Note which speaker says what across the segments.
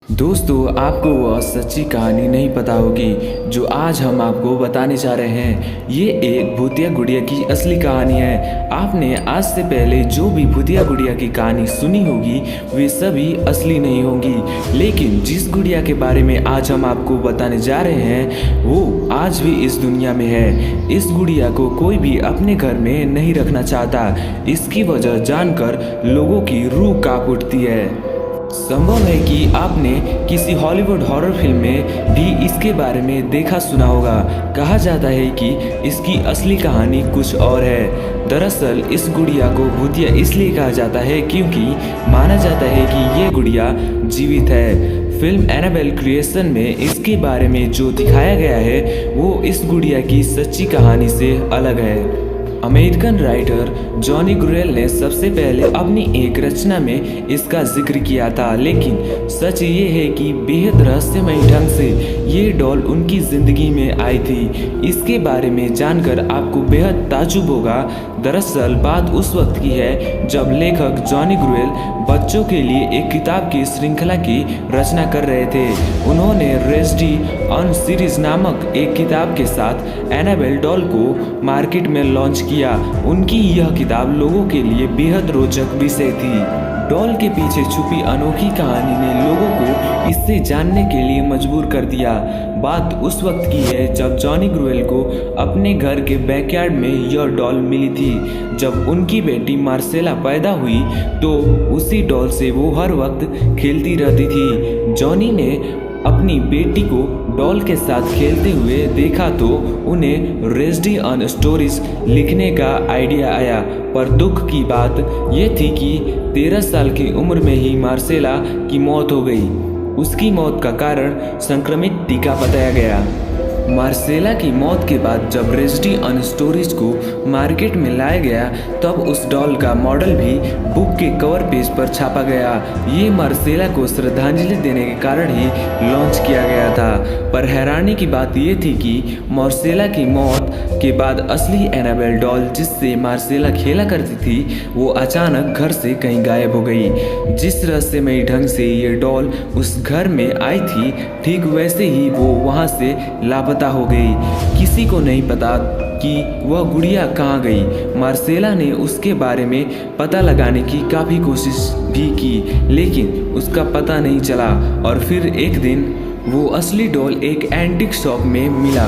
Speaker 1: दोस्तों, आपको वह सच्ची कहानी नहीं पता होगी जो आज हम आपको बताने जा रहे हैं। ये एक भूतिया गुड़िया की असली कहानी है। आपने आज से पहले जो भी भूतिया गुड़िया की कहानी सुनी होगी वे सभी असली नहीं होंगी, लेकिन जिस गुड़िया के बारे में आज हम आपको बताने जा रहे हैं वो आज भी इस दुनिया में है। इस गुड़िया को कोई भी अपने घर में नहीं रखना चाहता। इसकी वजह जानकर लोगों की रूह कांप उठती है। संभव है कि आपने किसी हॉलीवुड हॉरर फिल्म में भी इसके बारे में देखा सुना होगा। कहा जाता है कि इसकी असली कहानी कुछ और है। दरअसल इस गुड़िया को भूतिया इसलिए कहा जाता है क्योंकि माना जाता है कि ये गुड़िया जीवित है। फिल्म एनाबेल क्रिएशन में इसके बारे में जो दिखाया गया है वो इस गुड़िया की सच्ची कहानी से अलग है। अमेरिकन राइटर जॉनी ग्रुएल ने सबसे पहले अपनी एक रचना में इसका जिक्र किया था, लेकिन सच ये है कि बेहद रहस्यमय ढंग से ये डॉल उनकी जिंदगी में आई थी। इसके बारे में जानकर आपको बेहद ताज्जुब होगा। दरअसल बात उस वक्त की है जब लेखक जॉनी ग्रुएल बच्चों के लिए एक किताब की श्रृंखला की रचना कर रहे थे। उन्होंने रेस्टी ऑन सीरीज नामक एक किताब के साथ एनाबेल डॉल को मार्केट में लॉन्च किया। उनकी यह किताब लोगों के लिए बेहद रोचक विषय थी। डॉल के पीछे छुपी अनोखी कहानी ने लोगों को इससे जानने के लिए मजबूर कर दिया। बात उस वक्त की है जब जॉनी ग्रुएल को अपने घर के बैकयार्ड में यह डॉल मिली थी। जब उनकी बेटी मार्सेला पैदा हुई तो उसी डॉल से वो हर वक्त खेलती रहती थी। जॉनी ने अपनी बेटी को डॉल के साथ खेलते हुए देखा तो उन्हें रेस्डी ऑन स्टोरीज लिखने का आइडिया आया। पर दुख की बात यह थी कि 13 साल की उम्र में ही मार्सेला की मौत हो गई। उसकी मौत का कारण संक्रमित टीका बताया गया। मार्सेला की मौत के बाद जब रेस्डी ऑन स्टोरीज को मार्केट में लाया गया तब उस डॉल का मॉडल भी बुक के कवर पेज पर छापा गया। ये मार्सेला को श्रद्धांजलि देने के कारण ही लॉन्च किया गया था। पर हैरानी की बात ये थी कि मार्सेला की मौत के बाद असली एनाबेल डॉल जिससे मार्सेला खेला करती थी वो अचानक घर से कहीं गायब हो गई। जिस रहस्यमयी ढंग से ये डॉल उस घर में आई थी ठीक वैसे ही वो वहाँ से लापता हो गई। किसी को नहीं पता कि वह गुड़िया कहाँ गई। मार्सेला ने उसके बारे में पता लगाने की काफ़ी कोशिश भी की, लेकिन उसका पता नहीं चला। और फिर एक दिन वो असली डॉल एक एंटीक शॉप में मिला।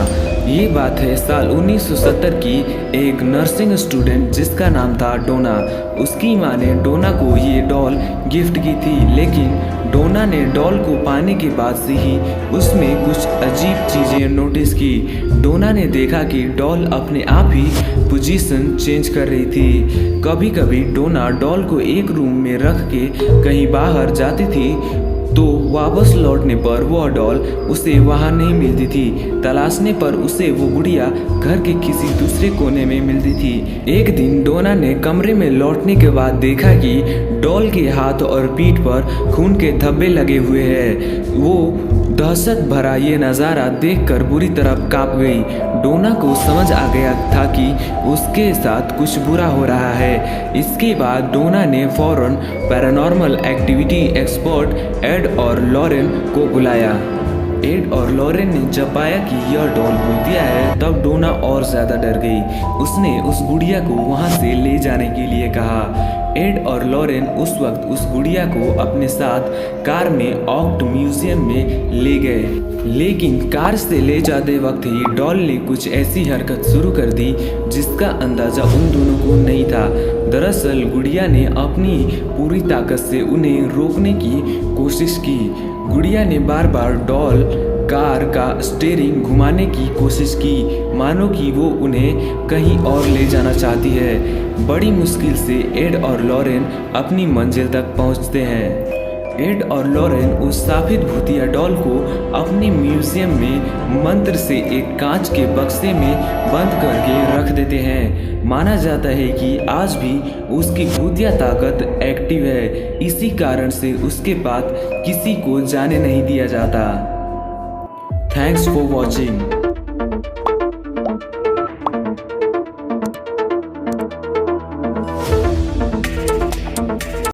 Speaker 1: ये बात है साल 1970 की। एक नर्सिंग स्टूडेंट जिसका नाम था डोना, उसकी माँ ने डोना को ये डॉल गिफ्ट की थी, लेकिन डोना ने डॉल को पाने के बाद से ही उसमें कुछ अजीब चीज़ें नोटिस की। डोना ने देखा कि डॉल अपने आप ही पोजीशन चेंज कर रही थी। कभी कभी डोना डॉल को एक रूम में रख के कहीं बाहर जाती थी तो वापस लौटने पर वह डॉल उसे वहां नहीं मिलती थी। तलाशने पर उसे वो गुड़िया घर के किसी दूसरे कोने में मिलती थी। एक दिन डोना ने कमरे में लौटने के बाद देखा कि डॉल के हाथ और पीठ पर खून के धब्बे लगे हुए हैं। वो दहशत भरा ये नज़ारा देखकर बुरी तरह कांप गई। डोना को समझ आ गया था कि उसके साथ कुछ बुरा हो रहा है। इसके बाद डोना ने फौरन पैरानॉर्मल एक्टिविटी एक्सपर्ट एड और लॉरेन को बुलाया। एड और लॉरेन ने जब पाया कि यह डॉल भूतिया है तब डोना और ज़्यादा डर गई। उसने उस गुड़िया को वहाँ से ले जाने के लिए कहा। एड और लॉरेन उस वक्त उस गुड़िया को अपने साथ कार में ऑक्ट म्यूजियम में ले गए, लेकिन कार से ले जाते वक्त ही डॉल ने कुछ ऐसी हरकत शुरू कर दी जिसका अंदाज़ा उन दोनों को नहीं था। दरअसल गुड़िया ने अपनी पूरी ताकत से उन्हें रोकने की कोशिश की। गुड़िया ने बार बार डॉल कार का स्टीयरिंग घुमाने की कोशिश की, मानो कि वो उन्हें कहीं और ले जाना चाहती है। बड़ी मुश्किल से एड और लॉरेन अपनी मंजिल तक पहुंचते हैं। एड और लॉरेन उस शापित भूतिया डॉल को अपने म्यूजियम में मंत्र से एक कांच के बक्से में बंद करके रख देते हैं। माना जाता है कि आज भी उसकी भूतिया ताकत एक्टिव है। इसी कारण से उसके पास किसी को जाने नहीं दिया जाता। Thanks for watching.